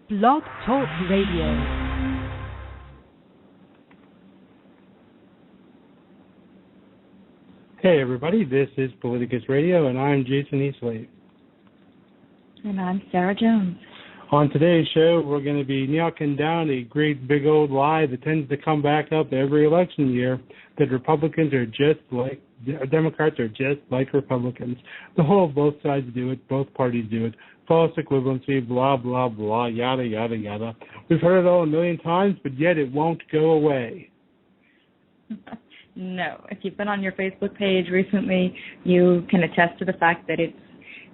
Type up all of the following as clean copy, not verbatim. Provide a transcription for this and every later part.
Blog Talk Radio. Hey everybody, this is Politicus Radio, and I'm Jason Eastlake. And I'm Sarah Jones. On today's show, we're going to be knocking down a great big old lie that tends to come back up every election year, that Democrats are just like Republicans. The whole both sides do it, both parties do it, false equivalency, blah, blah, blah, yada, yada, yada. We've heard it all a million times, but yet it won't go away. No. If you've been on your Facebook page recently, you can attest to the fact that it's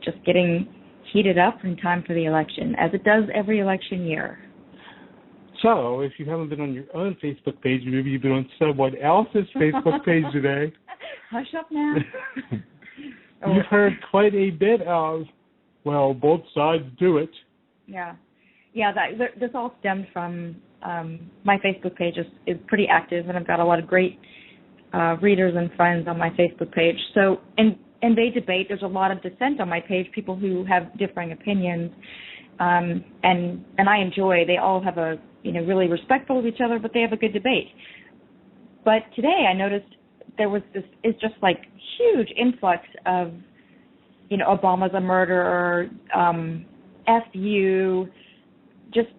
just getting heated up in time for the election, as it does every election year. So, if you haven't been on your own Facebook page, maybe you've been on someone else's Facebook page today. Hush up now. You've heard quite a bit of, well, both sides do it. Yeah. This all stemmed from my Facebook page is pretty active, and I've got a lot of great readers and friends on my Facebook page. So, and they debate. There's a lot of dissent on my page, people who have differing opinions, and I enjoy. They all have really respectful of each other, but they have a good debate. But today I noticed there was it's just like huge influx of, Obama's a murderer, FU, just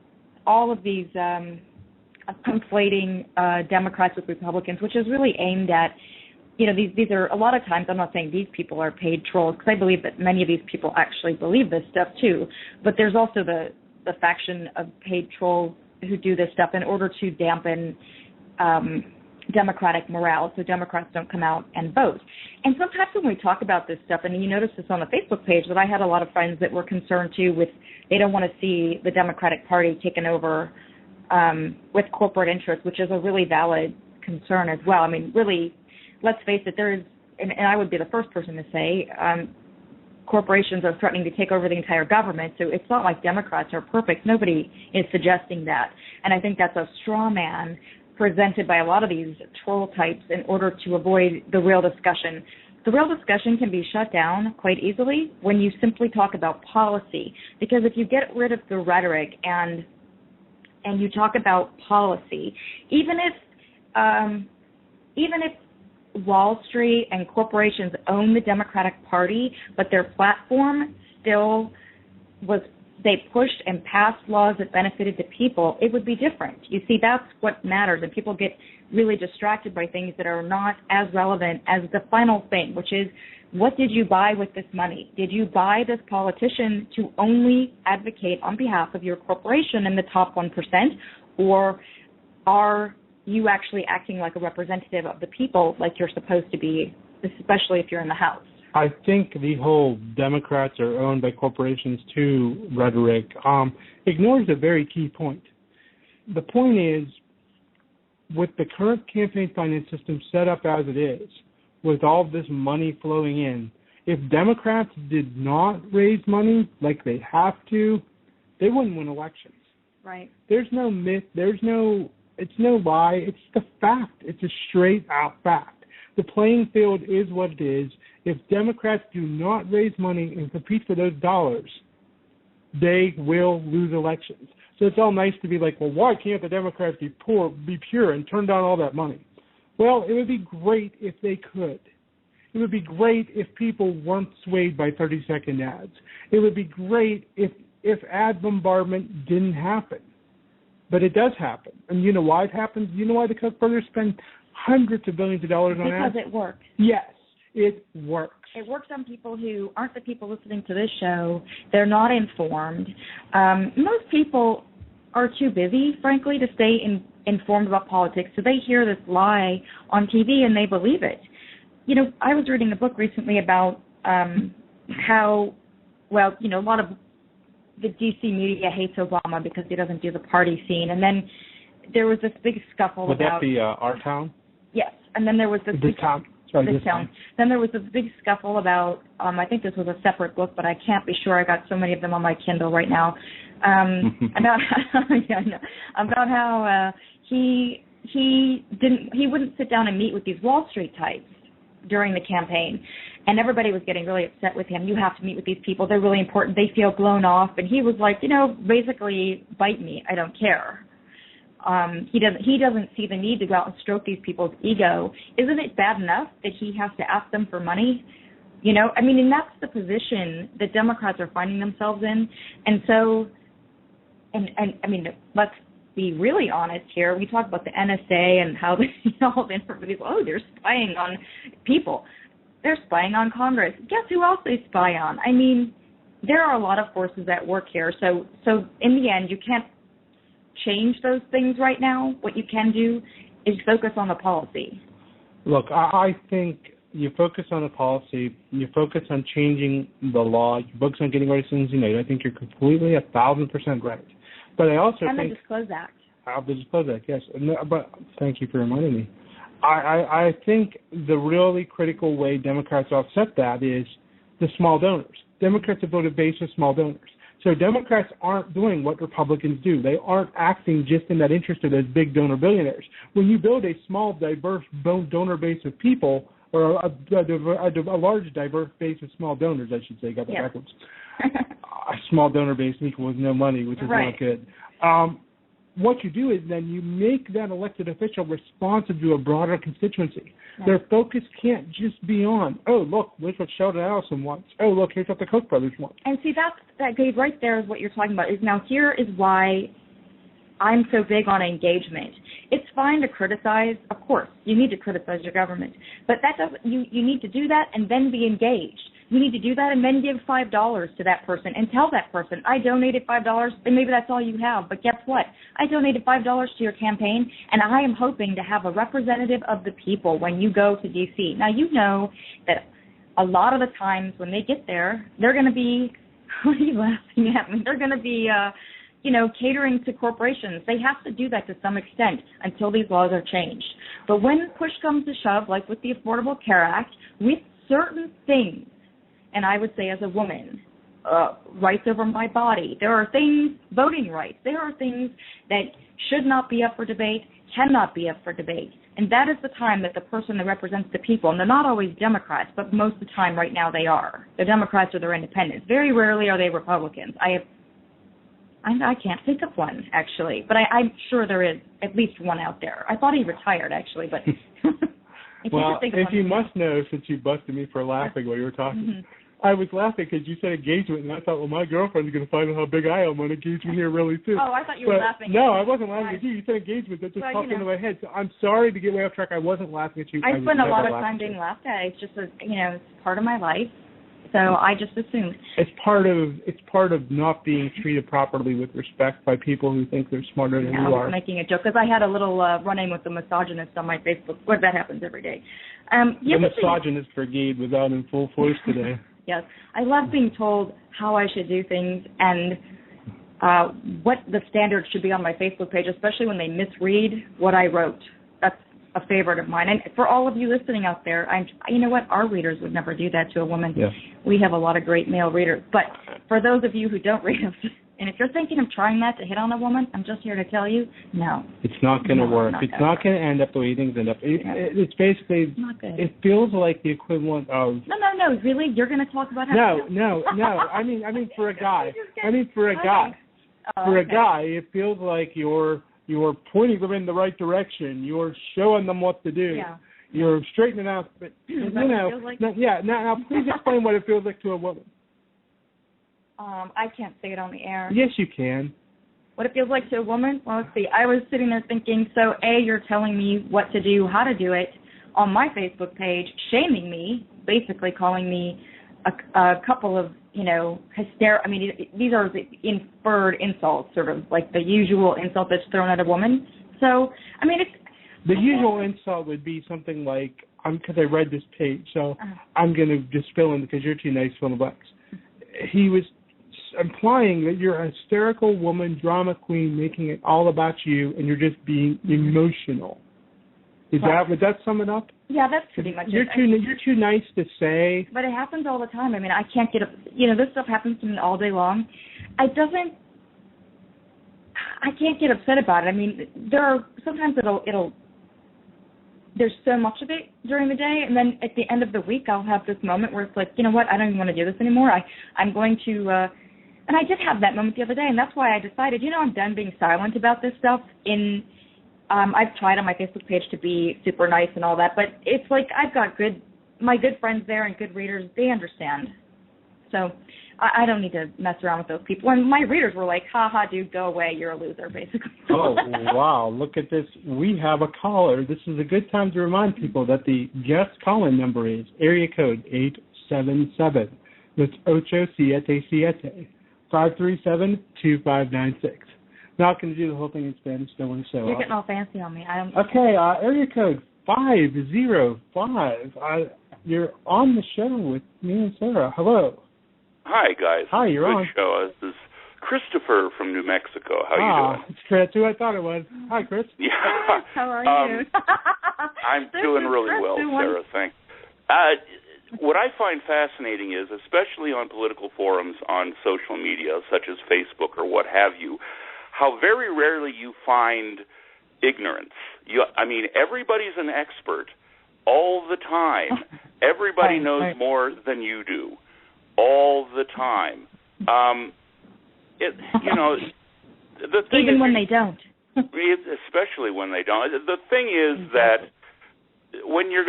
all of these conflating Democrats with Republicans, which is really aimed at, these are, a lot of times, I'm not saying these people are paid trolls, because I believe that many of these people actually believe this stuff too, but there's also the faction of paid trolls who do this stuff in order to dampen Democratic morale, so Democrats don't come out and vote. And sometimes when we talk about this stuff, and you notice this on the Facebook page, that I had a lot of friends that were concerned too with, they don't want to see the Democratic Party taken over with corporate interests, which is a really valid concern as well. I mean, really, let's face it, there is, and I would be the first person to say, corporations are threatening to take over the entire government, so it's not like Democrats are perfect. Nobody is suggesting that. And I think that's a straw man presented by a lot of these troll types in order to avoid the real discussion. The real discussion can be shut down quite easily when you simply talk about policy, because if you get rid of the rhetoric and you talk about policy, even if Wall Street and corporations own the Democratic Party, but their platform still was, they pushed and passed laws that benefited the people, it would be different. You see, that's what matters, and people get really distracted by things that are not as relevant as the final thing, which is, what did you buy with this money? Did you buy this politician to only advocate on behalf of your corporation and the top 1%, or are you actually acting like a representative of the people like you're supposed to be, especially if you're in the House? I think the whole Democrats are owned by corporations too rhetoric ignores a very key point. The point is, with the current campaign finance system set up as it is, with all this money flowing in, if Democrats did not raise money like they have to, they wouldn't win elections. Right. There's no myth. It's no lie. It's the fact. It's a straight out fact. The playing field is what it is. If Democrats do not raise money and compete for those dollars, they will lose elections. So it's all nice to be like, well, why can't the Democrats be pure and turn down all that money? Well, it would be great if they could. It would be great if people weren't swayed by 30-second ads. It would be great if ad bombardment didn't happen. But it does happen. And you know why it happens? You know why the Koch brothers spend hundreds of billions of dollars on ads? Because it works. Yes, it works. It works on people who aren't the people listening to this show. They're not informed. Most people are too busy, frankly, to stay informed about politics, so they hear this lie on TV and they believe it. I was reading a book recently about how, a lot of the D.C. media hates Obama because he doesn't do the party scene. And then there was this big scuffle Would that be our town? Yes. And then there was this town. Then there was this big scuffle about, I think this was a separate book, but I can't be sure. I got so many of them on my Kindle right now, about how he wouldn't sit down and meet with these Wall Street types during the campaign. And everybody was getting really upset with him. You have to meet with these people. They're really important. They feel blown off. And he was like, basically, bite me. I don't care. He doesn't see the need to go out and stroke these people's ego. Isn't it bad enough that he has to ask them for money? And that's the position that Democrats are finding themselves in. And so, let's be really honest here. We talk about the NSA and how all the information, they're spying on people. They're spying on Congress. Guess who else they spy on? There are a lot of forces at work here. So in the end, you can't change those things right now. What you can do is focus on the policy. Look, I think you focus on the policy, you focus on changing the law, you focus on getting rid of Citizens United. I think you're completely 1,000% right. But I also and think... the Disclose Act. The Disclose Act, yes. But thank you for reminding me. I think the really critical way Democrats offset that is the small donors. Democrats have voted based on small donors. So Democrats aren't doing what Republicans do. They aren't acting just in that interest of those big donor billionaires. When you build a small, diverse donor base of people, or a large, diverse base of small donors, I should say, got that backwards. A small donor base equals no money, which is not good. What you do is then you make that elected official responsive to a broader constituency. Right. Their focus can't just be on, look, here's what Sheldon Adelson wants. Look, here's what the Koch brothers want. And see, that Gabe, right there is what you're talking about. Here is why I'm so big on engagement. It's fine to criticize. Of course, you need to criticize your government. But that doesn't. You need to do that and then be engaged. You need to do that and then give $5 to that person and tell that person, I donated $5, and maybe that's all you have. But guess what? I donated $5 to your campaign, and I am hoping to have a representative of the people when you go to D.C. Now, you know that a lot of the times when they get there, they're going to be, what are you laughing at me? They're going to be, catering to corporations. They have to do that to some extent until these laws are changed. But when push comes to shove, like with the Affordable Care Act, with certain things, and I would say as a woman, rights over my body. There are things, voting rights, there are things that should not be up for debate, cannot be up for debate. And that is the time that the person that represents the people, and they're not always Democrats, but most of the time right now they are. They're Democrats or they're independents. Very rarely are they Republicans. I can't think of one, actually, but I'm sure there is at least one out there. I thought he retired, actually, but... if you must know, since you busted me for laughing while you were talking, I was laughing because you said engagement, and I thought, well, my girlfriend's going to find out how big I am on engagement here really soon. Oh, I thought you were laughing. No, I wasn't laughing at you. You said engagement. That just popped into my head. So I'm sorry to get way off track. I wasn't laughing at you. I spend a lot of time being laughed at. It's just, it's part of my life. So I just assumed. It's part of not being treated properly with respect by people who think they're smarter than you are. I was making a joke because I had a little run-in with the misogynist on my Facebook. Well, that happens every day. The misogynist brigade was out in full force today. Yes. I love being told how I should do things and what the standards should be on my Facebook page, especially when they misread what I wrote. That's a favorite of mine. And for all of you listening out there, you know what? Our readers would never do that to a woman. Yeah. We have a lot of great male readers. But for those of you who don't read them, and if you're thinking of trying that to hit on a woman, I'm just here to tell you, no. It's not going to work. It's not going to end up the way things end up. It's basically, it feels like the equivalent of... No, really? You're going to talk about how... No. I mean, for a guy. For a guy, it feels like you're pointing them in the right direction. You're showing them what to do. Yeah. You're straightening out. But, now please explain what it feels like to a woman. I can't say it on the air. Yes, you can. What it feels like to a woman? Well, let's see. I was sitting there thinking, so A, you're telling me what to do, how to do it on my Facebook page, shaming me, basically calling me a couple of, hysterical. I mean, these are the inferred insults, sort of like the usual insult that's thrown at a woman. So, I mean, it's... The usual insult would be something like, because I read this page, so I'm going to just fill in because you're too nice to fill in the blanks. He was implying that you're a hysterical woman, drama queen, making it all about you, and you're just being emotional. Would that sum it up? Yeah, that's pretty much it. You're too nice to say. But it happens all the time. I mean, I can't get up. This stuff happens to me all day long. I can't get upset about it. I mean, there are sometimes it'll there's so much of it during the day, and then at the end of the week I'll have this moment where it's like, you know what, I don't even want to do this anymore. I'm going to, and I did have that moment the other day, and that's why I decided, I'm done being silent about this stuff. I've tried on my Facebook page to be super nice and all that, but it's like I've got my good friends there and good readers. They understand. So I don't need to mess around with those people. And my readers were like, ha, dude, go away. You're a loser, basically. Oh, wow. Look at this. We have a caller. This is a good time to remind people that the guest call-in number is area code 877. That's 877 537-2596. Not going to do the whole thing in Spanish. Don't want to show You're off. getting all fancy on me. Okay, area code 505. You're on the show with me and Sarah. Hello. Hi, guys. Hi, you're Good on. show. This is Christopher from New Mexico. How you doing? It's Chris, who I thought it was. Hi, Chris. Yeah. How are you? I'm doing really well, Sarah. Thanks. What I find fascinating is, especially on political forums on social media, such as Facebook or what have you, how very rarely you find ignorance. Everybody's an expert all the time. Everybody knows more than you do all the time. The thing even is, when they don't. Especially when they don't. The thing is that when you're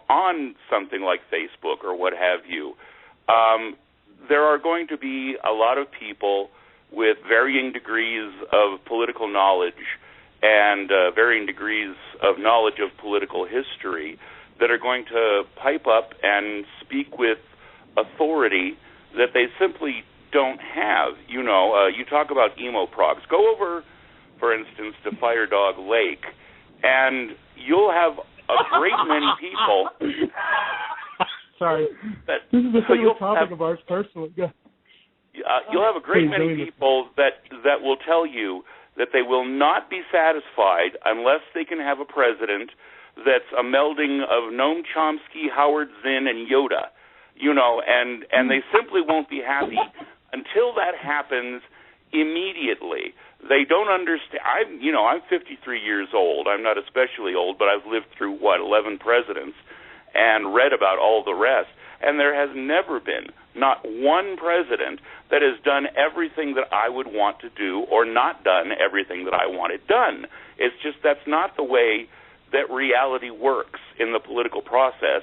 on something like Facebook or what have you, there are going to be a lot of people with varying degrees of political knowledge and varying degrees of knowledge of political history that are going to pipe up and speak with authority that they simply don't have. You talk about emo-progs. Go over, for instance, to Fire Dog Lake, and you'll have a great many people. Sorry. This is the favorite topic of ours personally. You'll have a great many people that will tell you that they will not be satisfied unless they can have a president that's a melding of Noam Chomsky, Howard Zinn, and Yoda. And they simply won't be happy until that happens immediately. They don't understand. I'm 53 years old. I'm not especially old, but I've lived through, 11 presidents and read about all the rest. And there has never been, not one president that has done everything that I would want to do or not done everything that I wanted done. It's just that's not the way that reality works in the political process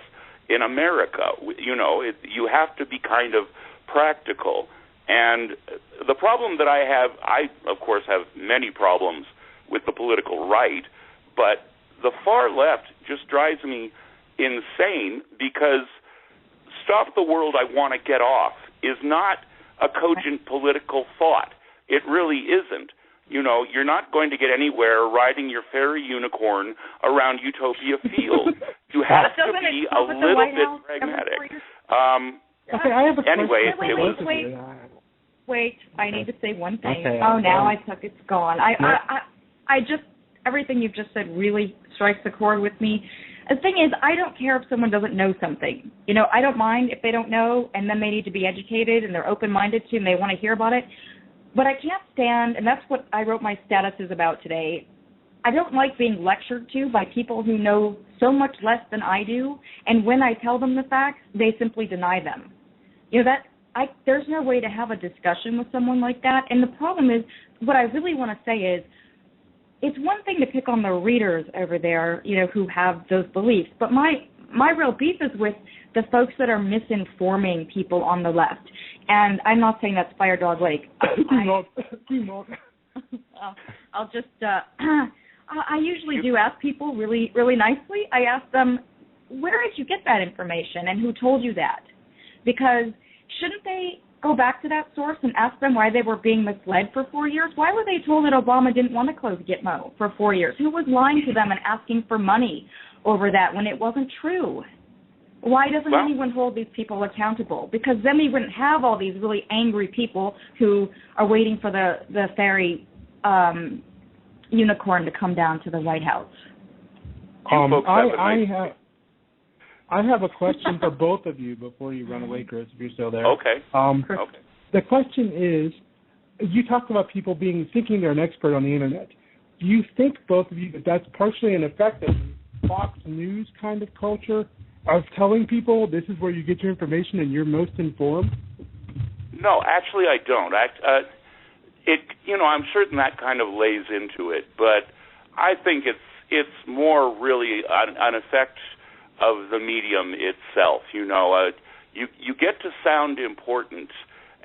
in America. You have to be kind of practical. And the problem that I have, I, of course, have many problems with the political right, but the far left just drives me insane because stop the world I want to get off is not a cogent political thought. It really isn't. You're not going to get anywhere riding your fairy unicorn around Utopia Field. You have to be a little bit pragmatic. Okay, I have a question. Wait, I need to say one thing. Okay, now it's gone. I just, everything you've just said really strikes a chord with me. The thing is, I don't care if someone doesn't know something. I don't mind if they don't know and then they need to be educated and they're open-minded to and they want to hear about it. But I can't stand, and that's what I wrote my statuses about today, I don't like being lectured to by people who know so much less than I do, and when I tell them the facts, they simply deny them. There's no way to have a discussion with someone like that, and the problem is, what I really want to say is, it's one thing to pick on the readers over there, who have those beliefs, but my real beef is with the folks that are misinforming people on the left. And I'm not saying that's Fire Dog Lake. I'll just, I usually do ask people really, really nicely. I ask them, where did you get that information and who told you that? Because shouldn't they go back to that source and ask them why they were being misled for 4 years? Why were they told that Obama didn't want to close Gitmo for 4 years? Who was lying to them and asking for money over that when it wasn't true? Why doesn't anyone hold these people accountable? Because then we wouldn't have all these really angry people who are waiting for the fairy unicorn to come down to the White House. I have a question for both of you before you run away, Chris, if you're still there. Okay. The question is, you talked about people thinking they're an expert on the Internet. Do you think, both of you, that that's partially an effect of Fox News kind of culture of telling people this is where you get your information and you're most informed? No, actually, I don't. I'm certain that kind of lays into it, but I think it's more really an effect of the medium itself. You get to sound important,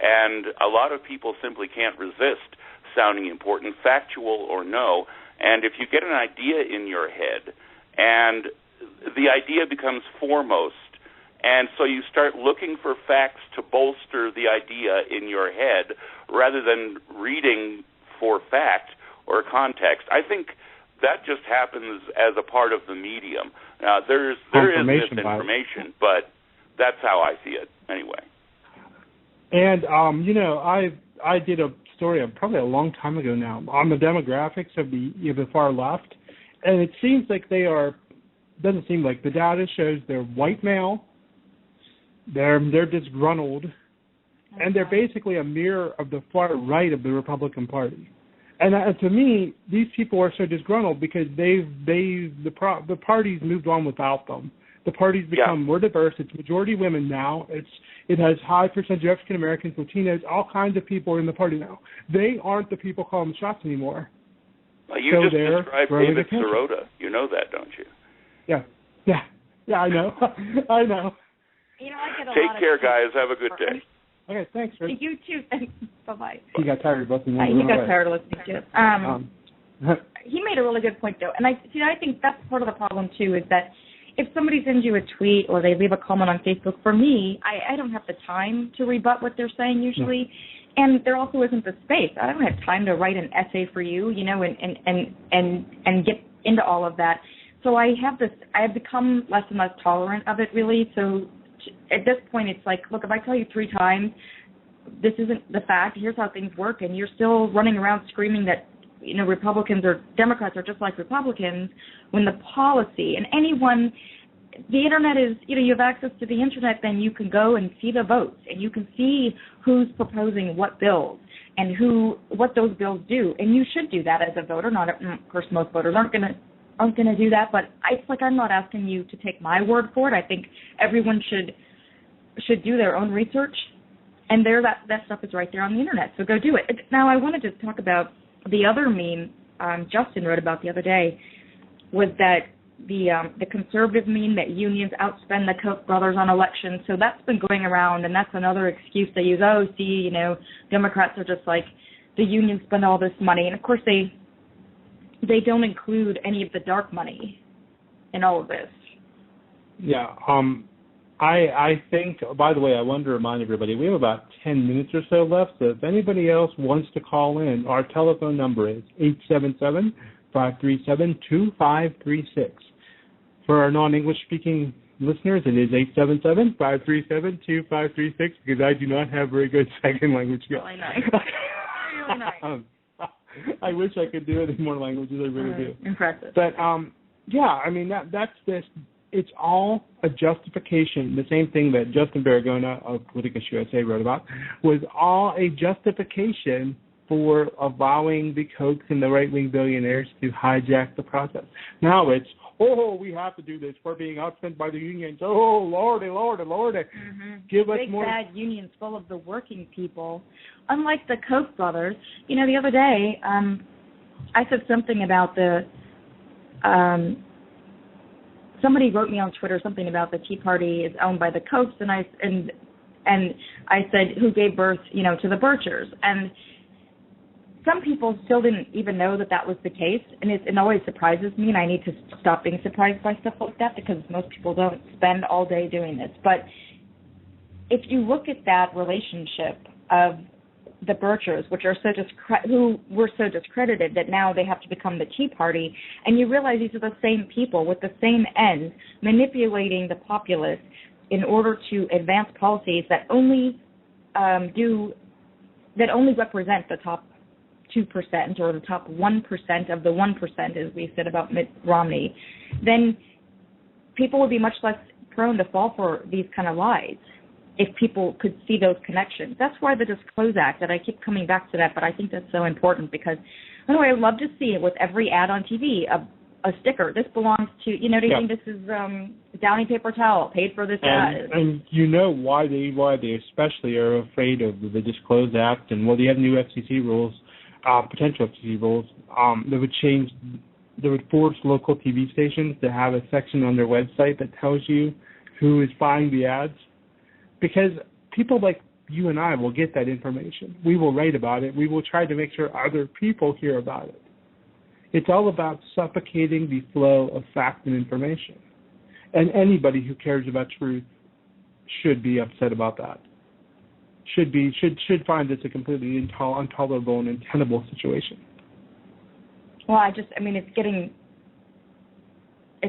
and a lot of people simply can't resist sounding important, factual or no. And if you get an idea in your head, and the idea becomes foremost, and so you start looking for facts to bolster the idea in your head rather than reading for fact or context. I think that just happens as a part of the medium. There is misinformation, but that's how I see it anyway. And, I did a story probably a long time ago now on the demographics of the far left, and it seems like doesn't seem like the data shows they're white male, they're disgruntled, and they're basically a mirror of the far right of the Republican Party. And to me, these people are so disgruntled because the party's moved on without them. The party's become more diverse. It's majority women now. It has high percentage of African Americans, Latinos, all kinds of people are in the party now. They aren't the people calling the shots anymore. Well, you just described David Sirota. You know that, don't you? Yeah. I know. I know. I get a Take care, guys. Have a good day. Okay, thanks, Rick. You too. Thanks. Bye-bye. He got tired of listening. He got tired of listening to it. He made a really good point, though. And I think that's part of the problem, too, is that if somebody sends you a tweet or they leave a comment on Facebook, for me, I don't have the time to rebut what they're saying usually. No. And there also isn't the space. I don't have time to write an essay for you, and get into all of that. So I have become less and less tolerant of it, really. So at this point, it's like, look, if I tell you 3 times, this isn't the fact, here's how things work, and you're still running around screaming that, Republicans or Democrats are just like Republicans, when the policy, and anyone, the Internet is, you have access to the Internet, then you can go and see the votes, and you can see who's proposing what bills, and what those bills do, and you should do that as a voter. Not, of course, most voters aren't going to do that, but I'm not asking you to take my word for it. I think everyone should do their own research, and that stuff is right there on the Internet, so go do it. Now, I wanted to talk about the other meme Justin wrote about the other day, was that the conservative meme that unions outspend the Koch brothers on elections. So that's been going around, and that's another excuse they use. Oh, see, Democrats are just like, the unions spend all this money, and of course they don't include any of the dark money in all of this. Yeah, I think, by the way, I wanted to remind everybody, we have about 10 minutes or so left, so if anybody else wants to call in, our telephone number is 877-537-2536. For our non-English speaking listeners, it is 877-537-2536, because I do not have very good second language skills. Really nice. Really nice. I wish I could do it in more languages. I really do. Impressive. But that's this. It's all a justification. The same thing that Justin Baragona of PoliticusUSA wrote about was all a justification for allowing the Kochs and the right-wing billionaires to hijack the process. Now it's, we have to do this. We're being outspent by the unions. Oh, Lordy. Mm-hmm. Give us big, more. Big bad unions full of the working people. Unlike the Koch brothers, the other day I said something about somebody wrote me on Twitter something about the Tea Party is owned by the Kochs, and I said, who gave birth, to the Birchers, and some people still didn't even know that was the case, and it always surprises me, and I need to stop being surprised by stuff like that, because most people don't spend all day doing this. But if you look at that relationship of the Birchers, which are who were so discredited that now they have to become the Tea Party, and you realize these are the same people with the same ends, manipulating the populace in order to advance policies that only represent the top 2% or the top 1% of the 1%, as we said about Mitt Romney, then people would be much less prone to fall for these kind of lies if people could see those connections. That's why the Disclose Act, that I keep coming back to that, but I think that's so important because, anyway, I'd love to see it with every ad on TV, a a sticker. This belongs to, you know what I mean? This is Downy paper towel, paid for this ad. And you know why they especially are afraid of the Disclose Act, and they have new FCC rules, potential FCC rules, that would force local TV stations to have a section on their website that tells you who is buying the ads, because people like you and I will get that information. We will write about it. We will try to make sure other people hear about it. It's all about suffocating the flow of fact and information. And anybody who cares about truth should be upset about that. Should find this a completely intolerable and untenable situation. Well, it's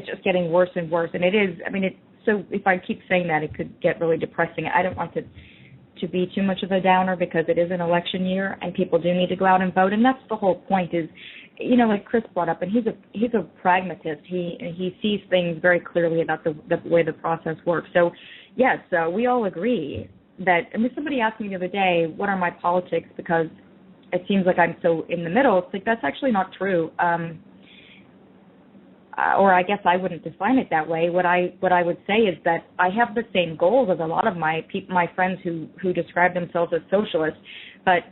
just getting worse and worse. And it is, so if I keep saying that, it could get really depressing. I don't want to be too much of a downer, because it is an election year and people do need to go out and vote. And that's the whole point is, like Chris brought up, and he's a pragmatist. He sees things very clearly about the way the process works. So, yes, we all agree that, somebody asked me the other day, what are my politics, because it seems like I'm so in the middle. It's like, that's actually not true. Or I guess I wouldn't define it that way. What I would say is that I have the same goals as a lot of my friends who describe themselves as socialists, but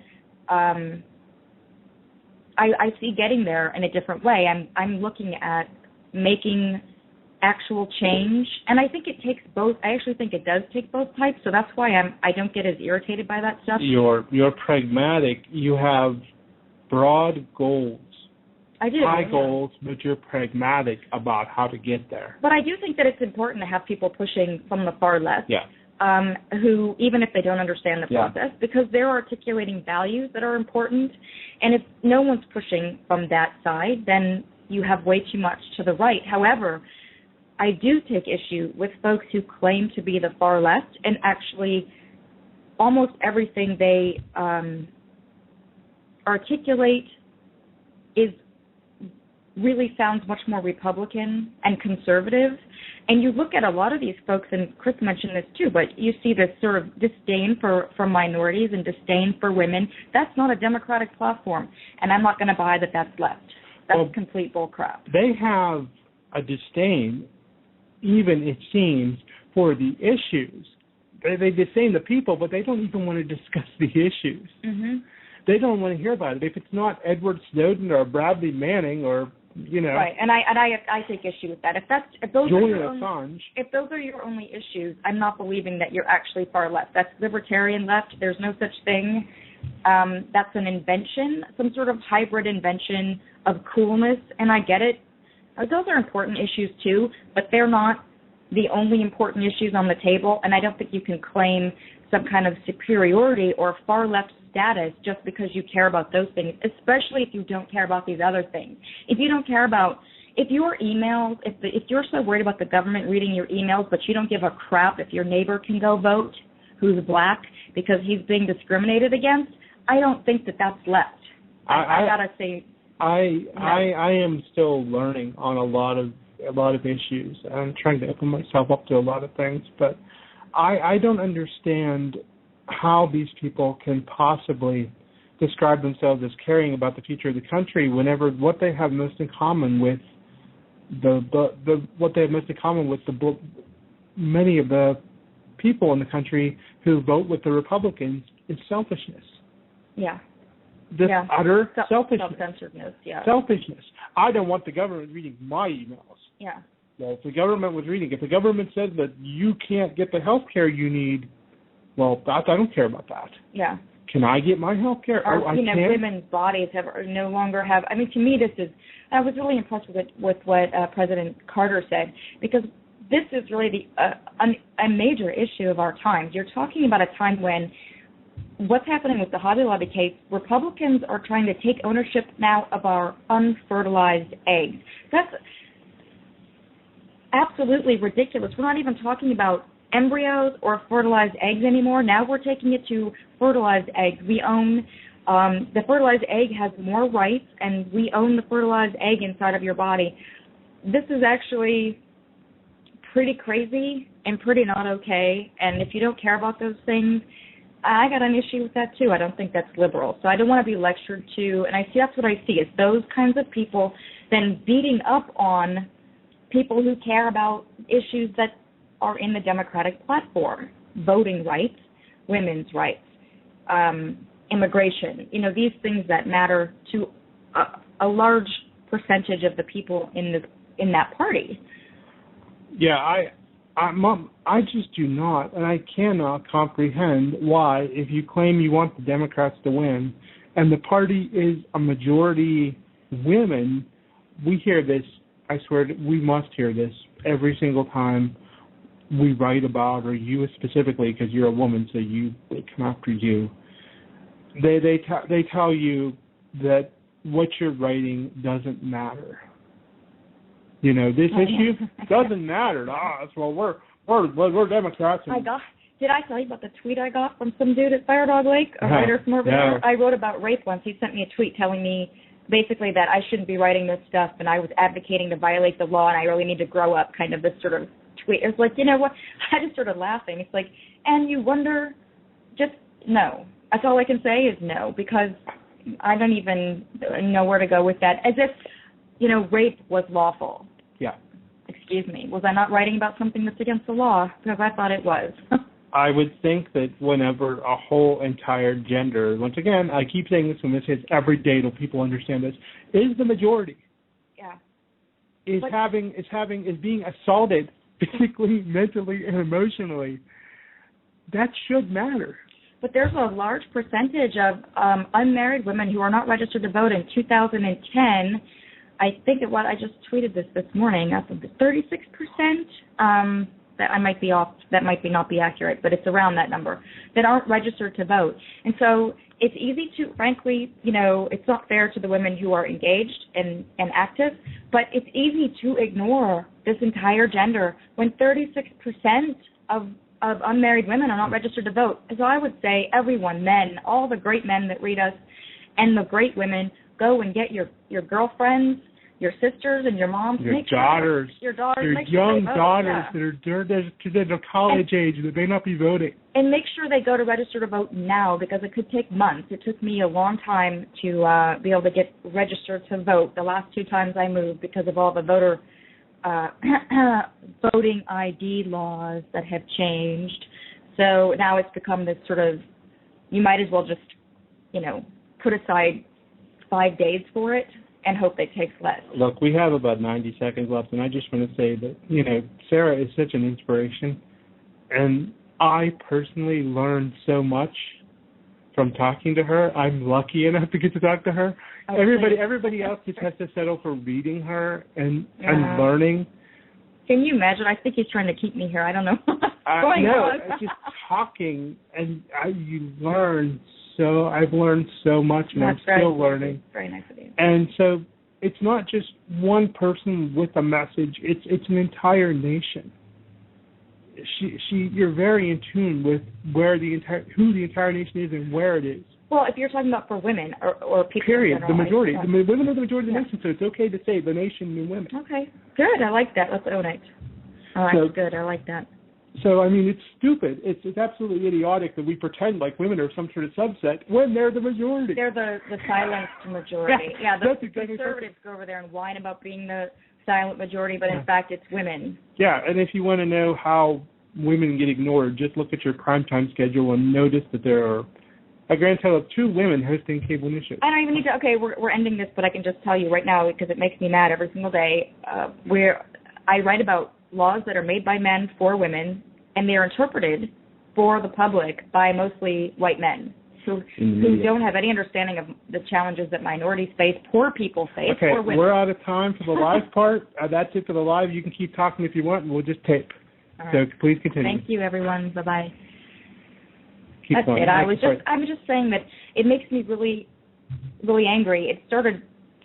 I see getting there in a different way. I'm looking at making actual change, and I think it takes both. I actually think it does take both types, so that's why I don't get as irritated by that stuff. You're pragmatic. You have broad goals. I do. High goals, but you're pragmatic about how to get there. But I do think that it's important to have people pushing from the far left, yeah. Who, even if they don't understand the process, because they're articulating values that are important, and if no one's pushing from that side, then you have way too much to the right. However, I do take issue with folks who claim to be the far left, and actually almost everything they articulate really sounds much more Republican and conservative. And you look at a lot of these folks, and Chris mentioned this too, but you see this sort of disdain for minorities and disdain for women. That's not a Democratic platform, and I'm not going to buy that that's left. That's complete bull crap. They have a disdain, even it seems, for the issues. They disdain the people, but they don't even want to discuss the issues. Mm-hmm. They don't want to hear about it. If it's not Edward Snowden or Bradley Manning or right, and I take issue with that. If those are your only issues, I'm not believing that you're actually far left. That's libertarian left. There's no such thing. That's an invention, some sort of hybrid invention of coolness, and I get it. Those are important issues too, but they're not the only important issues on the table, and I don't think you can claim some kind of superiority or far left status just because you care about those things, especially if you don't care about these other things. If you don't care about, if your emails, if you're so worried about the government reading your emails, but you don't give a crap if your neighbor can go vote who's black because he's being discriminated against, I don't think that that's left. I gotta say, I am still learning on a lot of issues. I'm trying to open myself up to a lot of things, but I don't understand how these people can possibly describe themselves as caring about the future of the country whenever what they have most in common with many of the people in the country who vote with the Republicans is selfishness. Yeah. Utter selfishness. Self-centeredness, yeah. Selfishness. I don't want the government reading my emails. Yeah. Well, if the government says that you can't get the health care you need, well, I don't care about that. Yeah. Can I get my health care? Women's bodies no longer have. I mean, to me, I was really impressed with what President Carter said, because this is really a major issue of our times. You're talking about a time when what's happening with the Hobby Lobby case, Republicans are trying to take ownership now of our unfertilized eggs. That's absolutely ridiculous. We're not even talking about embryos or fertilized eggs anymore. Now we're taking it to fertilized eggs. We own the fertilized egg has more rights, and we own the fertilized egg inside of your body. This is actually pretty crazy and pretty not okay. And if you don't care about those things, I got an issue with that too. I don't think that's liberal. So I don't want to be lectured to, and that's what I see is those kinds of people than beating up on people who care about issues that are in the Democratic platform: voting rights, women's rights, immigration. These things that matter to a large percentage of the people in that party. Yeah, I just do not, and I cannot comprehend why, if you claim you want the Democrats to win, and the party is a majority women, we hear this, I swear, we must hear this every single time we write about, or you specifically, because you're a woman, so they come after you. They tell you that what you're writing doesn't matter. This issue doesn't matter to us. Well, we're Democrats. Did I tell you about the tweet I got from some dude at Fire Dog Lake, a writer from over there? I wrote about rape once. He sent me a tweet telling me basically that I shouldn't be writing this stuff, and I was advocating to violate the law, and I really need to grow up, kind of this sort of tweet. It's like, what? I just started laughing. It's like, and you wonder, just no. That's all I can say is no, because I don't even know where to go with that. As if, rape was lawful. Yeah. Excuse me. Was I not writing about something that's against the law? Because I thought it was. I would think that whenever a whole entire gender, once again, I keep saying this when this hits every day till people understand this, is the majority. Yeah. Is being assaulted physically, mentally, and emotionally. That should matter. But there's a large percentage of unmarried women who are not registered to vote. In 2010, I think it was, I just tweeted this morning, I think 36%, that I might be off, that might not be accurate, but it's around that number, that aren't registered to vote. And so it's easy to, frankly, it's not fair to the women who are engaged and active, but it's easy to ignore this entire gender when 36% of unmarried women are not registered to vote. So I would say everyone, men, all the great men that read us, and the great women, go and get your girlfriends, your sisters, and your moms. Your daughters. Your daughters. Your young daughters that are college age that may not be voting. And make sure they go to register to vote now, because it could take months. It took me a long time to be able to get registered to vote the last 2 times I moved because of all the voting ID laws that have changed. So now it's become this sort of, you might as well just, put aside 5 days for it and hope it takes less. Look, we have about 90 seconds left, and I just want to say that, Sarah is such an inspiration, and I personally learned so much from talking to her. I'm lucky enough to get to talk to her. Okay. Everybody else just has to settle for reading her and learning. Can you imagine? I think he's trying to keep me here. I don't know what's going on. No, just talking, and you learn. So I've learned so much, and I'm still learning. Very nice of you. And so it's not just one person with a message. It's an entire nation. You're very in tune with who the entire nation is and where it is. Well, if you're talking about for women or people. Period. The majority. The women are the majority of the nation, so it's okay to say the nation and women. Okay. Good. I like that. Let's own it. All right. So, good. I like that. So, it's stupid. It's absolutely idiotic that we pretend like women are some sort of subset when they're the majority. They're the silenced majority. Yeah, the conservatives go over there and whine about being the silent majority, but in fact it's women. Yeah, and if you want to know how women get ignored, just look at your primetime schedule and notice that there are a grand total of 2 women hosting cable news shows. I don't even need to, okay, we're ending this, but I can just tell you right now, because it makes me mad every single day, where I write about laws that are made by men for women, and they're interpreted for the public by mostly white men who don't have any understanding of the challenges that minorities face, poor people face. Okay, or women. We're out of time for the live part. That's it for the live. You can keep talking if you want, and we'll just tape. All right. So please continue. Thank you, everyone. Bye-bye. That's going. It. I was just saying that it makes me really, really angry. It started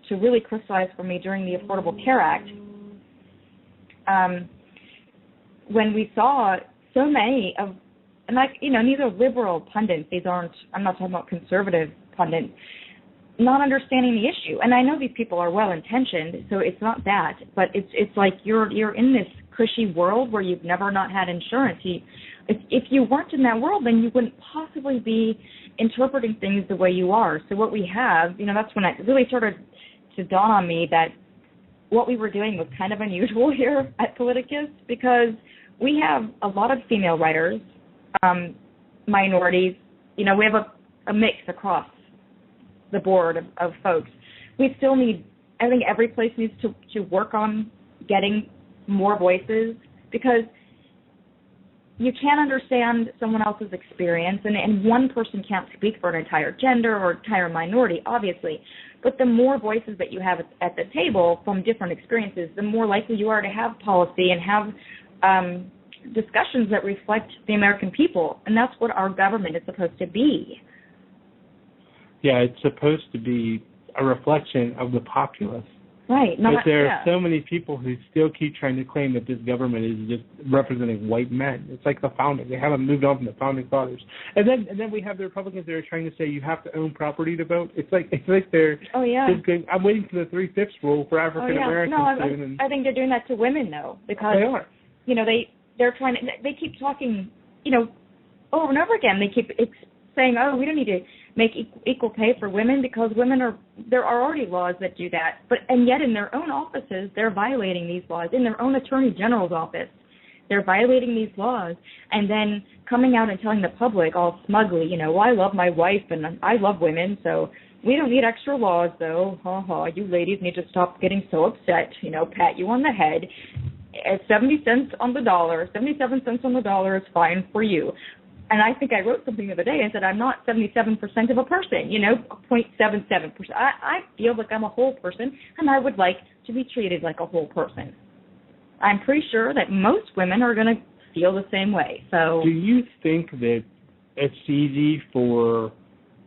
to really crystallize for me during the Affordable Care Act, when we saw so many of, and these are liberal pundits. These aren't. I'm not talking about conservative pundits. Not understanding the issue, and I know these people are well intentioned, so it's not that. But it's like you're in this cushy world where you've never not had insurance. If you weren't in that world, then you wouldn't possibly be interpreting things the way you are. So what we have, that's when it really started to dawn on me that what we were doing was kind of unusual here at Politicus, because we have a lot of female writers, minorities. We have a mix across the board of folks. We still need, I think every place needs to work on getting more voices, because you can't understand someone else's experience, and one person can't speak for an entire gender or entire minority, obviously. But the more voices that you have at the table from different experiences, the more likely you are to have policy and have discussions that reflect the American people. And that's what our government is supposed to be. Yeah, it's supposed to be a reflection of the populace. Right. But there are so many people who still keep trying to claim that this government is just representing white men. It's like the founding. They haven't moved on from the founding fathers. And then we have the Republicans that are trying to say you have to own property to vote. It's like they're. Oh yeah. I'm waiting for the 3/5 rule for African Americans. I think they're doing that to women though, because they are. They're trying to. They keep talking. Over and over again. They keep saying, oh, we don't need to make equal pay for women because there are already laws that do that. And yet in their own offices, they're violating these laws. In their own attorney general's office, they're violating these laws and then coming out and telling the public all smugly, well, I love my wife and I love women, so we don't need extra laws, though. You ladies need to stop getting so upset, pat you on the head. 70 cents on the dollar, 77 cents on the dollar is fine for you. And I think I wrote something the other day and said I'm not 77% of a person, 0.77%. I feel like I'm a whole person, and I would like to be treated like a whole person. I'm pretty sure that most women are going to feel the same way. So, do you think that it's easy for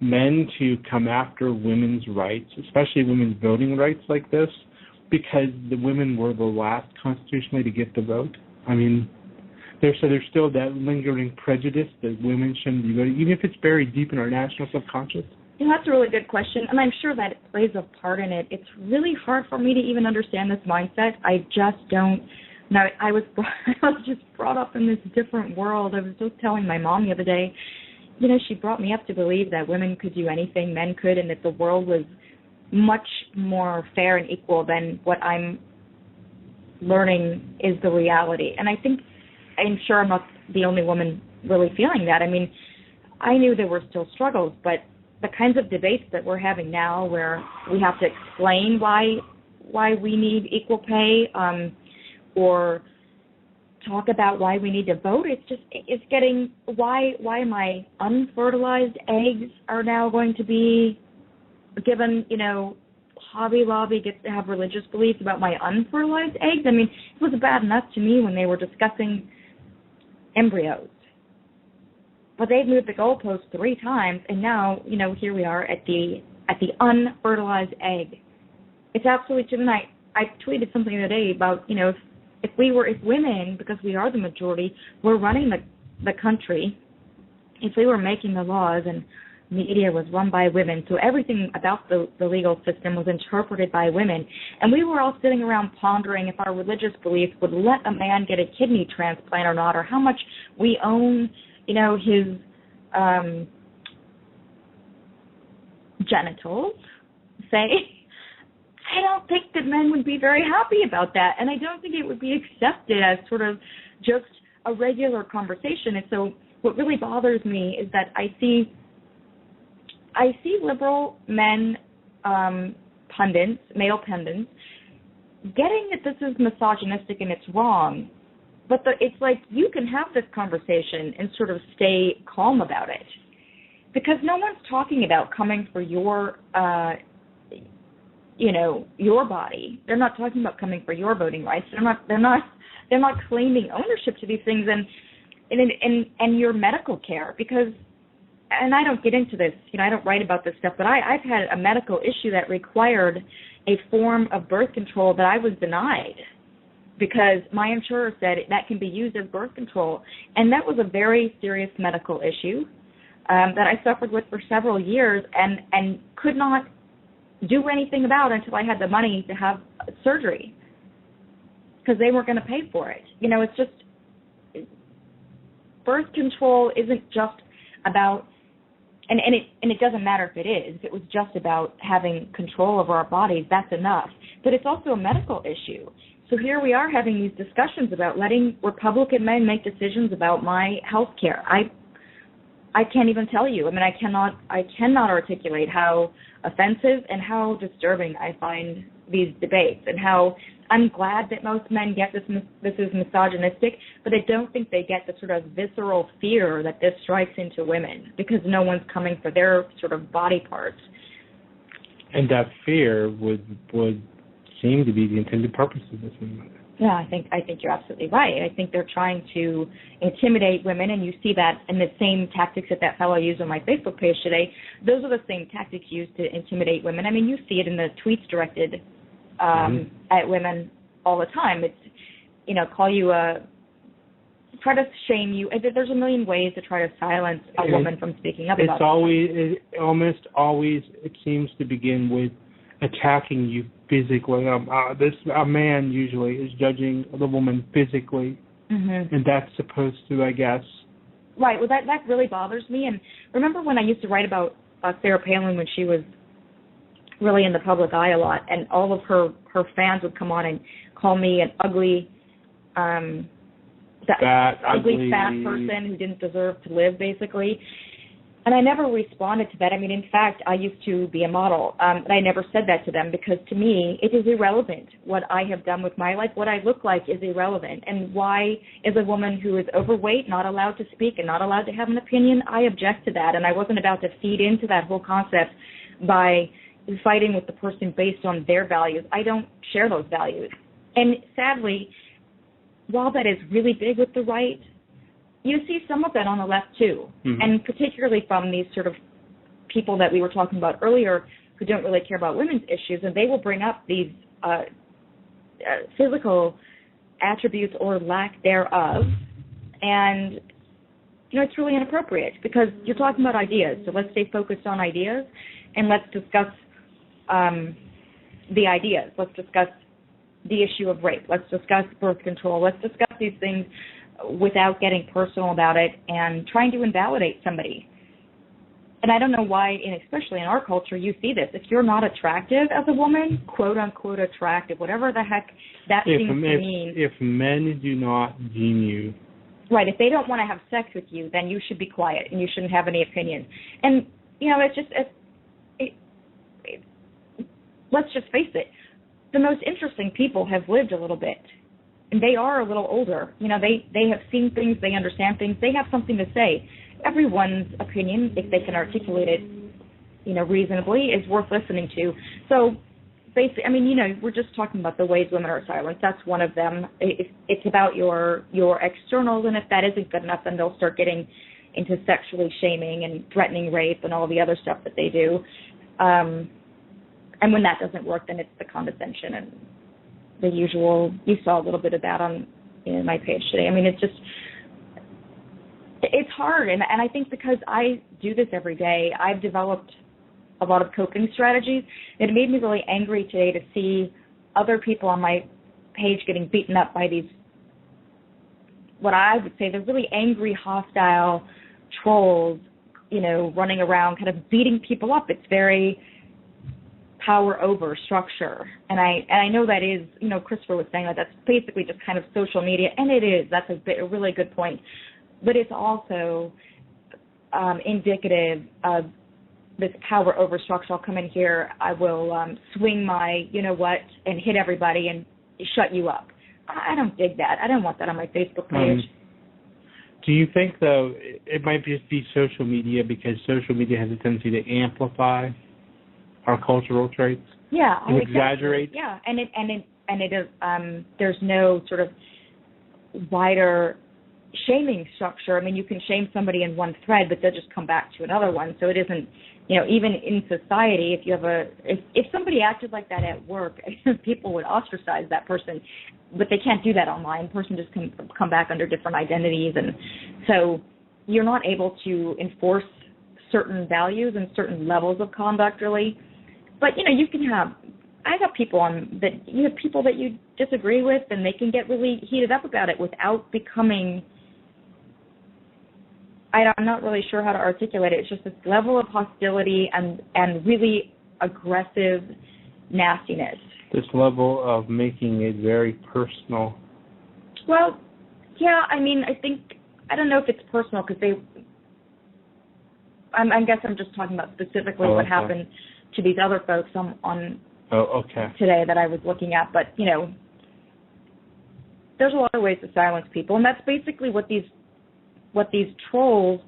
men to come after women's rights, especially women's voting rights like this, because the women were the last constitutionally to get the vote? I mean, there's still that lingering prejudice that women shouldn't be voting, even if it's buried deep in our national subconscious? That's a really good question, and I'm sure that it plays a part in it. It's really hard for me to even understand this mindset. I just don't know. I was just brought up in this different world. I was just telling my mom the other day, she brought me up to believe that women could do anything men could, and that the world was much more fair and equal than what I'm learning is the reality. And I'm sure I'm not the only woman really feeling that. I mean, I knew there were still struggles, but the kinds of debates that we're having now where we have to explain why we need equal pay or talk about why we need to vote, it's getting why my unfertilized eggs are now going to be given, Hobby Lobby gets to have religious beliefs about my unfertilized eggs. I mean, it was bad enough to me when they were discussing embryos. But they've moved the goalpost 3 times, and now, here we are at the unfertilized egg. It's absolutely true. And I tweeted something the other day about, if women, because we are the majority, were running the country, if we were making the laws and media was run by women, so everything about the legal system was interpreted by women, and we were all sitting around pondering if our religious beliefs would let a man get a kidney transplant or not, or how much we own, his genitals, say, I don't think that men would be very happy about that, and I don't think it would be accepted as sort of just a regular conversation. And so what really bothers me is that I see liberal men, pundits, male pundits, getting that this is misogynistic and it's wrong, but it's like you can have this conversation and sort of stay calm about it, because no one's talking about coming for your body. They're not talking about coming for your voting rights. They're not claiming ownership to these things and your medical care, because. And I don't get into this, I don't write about this stuff, but I've had a medical issue that required a form of birth control that I was denied because my insurer said that can be used as birth control. And that was a very serious medical issue that I suffered with for several years and could not do anything about until I had the money to have surgery because they weren't going to pay for it. It's just birth control isn't just about And it doesn't matter if it is. If it was just about having control over our bodies, that's enough. but it's also a medical issue. So here we are having these discussions about letting Republican men make decisions about my health care. I can't even tell you. I mean, I cannot articulate how offensive and how disturbing I find these debates, and how I'm glad that most men get this is misogynistic, but I don't think they get the sort of visceral fear that this strikes into women, because no one's coming for their sort of body parts. And that fear would seem to be the intended purpose of this movement. Yeah, I think you're absolutely right. I think they're trying to intimidate women, and you see that in the same tactics that fellow used on my Facebook page today. Those are the same tactics used to intimidate women. I mean, you see it in the tweets directed at women all the time. It's, call you try to shame you. There's a million ways to try to silence a woman from speaking up about it. Almost always, it seems to begin with attacking you physically. A man usually is judging the woman physically, and that's supposed to, I guess. Right. Well, that really bothers me. And remember when I used to write about Sarah Palin when she was really in the public eye a lot, and all of her fans would come on and call me an ugly, fat person who didn't deserve to live, basically. And I never responded to that. I mean, in fact, I used to be a model, and I never said that to them, because to me, it is irrelevant what I have done with my life. What I look like is irrelevant. And why is a woman who is overweight not allowed to speak and not allowed to have an opinion? I object to that, and I wasn't about to feed into that whole concept by fighting with the person based on their values. I don't share those values. And sadly, while that is really big with the right, you see some of that on the left too, and particularly from these sort of people that we were talking about earlier who don't really care about women's issues, and they will bring up these physical attributes or lack thereof, and it's really inappropriate, because you're talking about ideas. So let's stay focused on ideas, and let's discuss the ideas. Let's discuss the issue of rape. Let's discuss birth control. Let's discuss these things without getting personal about it and trying to invalidate somebody. And I don't know why, and especially in our culture, you see this. If you're not attractive as a woman, quote unquote attractive, whatever the heck that seems to mean. If men do not deem you. Right, if they don't want to have sex with you, then you should be quiet and you shouldn't have any opinion. And, let's just face it, the most interesting people have lived a little bit. And they are a little older. They have seen things, they understand things, they have something to say. Everyone's opinion, if they can articulate it, reasonably, is worth listening to. So, basically, we're just talking about the ways women are silenced. That's one of them. It's about your externals, and if that isn't good enough, then they'll start getting into sexually shaming and threatening rape and all the other stuff that they do. And when that doesn't work, then it's the condescension and the usual. You saw a little bit of that on my page today. I mean, it's hard, and I think because I do this every day, I've developed a lot of coping strategies. It made me really angry today to see other people on my page getting beaten up by these, what I would say, they're really angry, hostile trolls, running around kind of beating people up. It's very power over structure. And I know that is, Christopher was saying that that's basically just kind of social media, and it is. That's a really good point. But it's also indicative of this power over structure. I'll come in here, I will swing my and hit everybody and shut you up. I don't dig that. I don't want that on my Facebook page. Do you think, though, it might just be social media, because social media has a tendency to amplify our cultural traits? Yeah, and exaggerate. Yeah, and it is. There's no sort of wider shaming structure. I mean, you can shame somebody in one thread, but they'll just come back to another one. So it isn't, even in society, if you have if somebody acted like that at work, people would ostracize that person, but they can't do that online. The person just can come back under different identities, and so you're not able to enforce certain values and certain levels of conduct, really. But you can have. I have people people that you disagree with, and they can get really heated up about it without becoming. I'm not really sure how to articulate it. It's just this level of hostility and really aggressive nastiness. This level of making it very personal. Well, yeah, I mean, I don't know if it's personal because I guess I'm just talking about specifically what happened to these other folks on today that I was looking at. But, you know, there's a lot of ways to silence people, and that's basically what these trolls,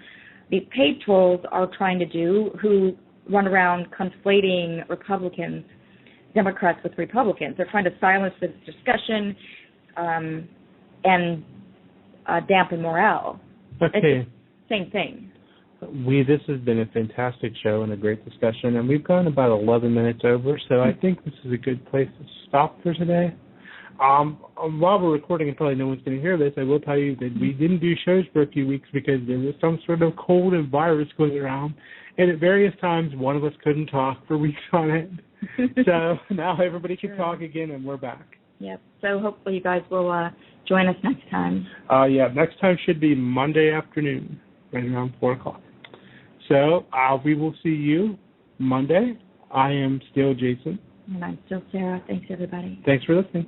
these paid trolls, are trying to do, who run around conflating Democrats with Republicans. They're trying to silence this discussion and dampen morale. Okay. It's the same thing. This has been a fantastic show and a great discussion, and we've gone about 11 minutes over, so I think this is a good place to stop for today. While we're recording, and probably no one's going to hear this, I will tell you that we didn't do shows for a few weeks because there was some sort of cold and virus going around, and at various times one of us couldn't talk for weeks on end. So now everybody can talk again, and we're back. Yep. So hopefully you guys will join us next time. Next time should be Monday afternoon, right around 4 o'clock. So we will see you Monday. I am still Jason. And I'm still Sarah. Thanks, everybody. Thanks for listening.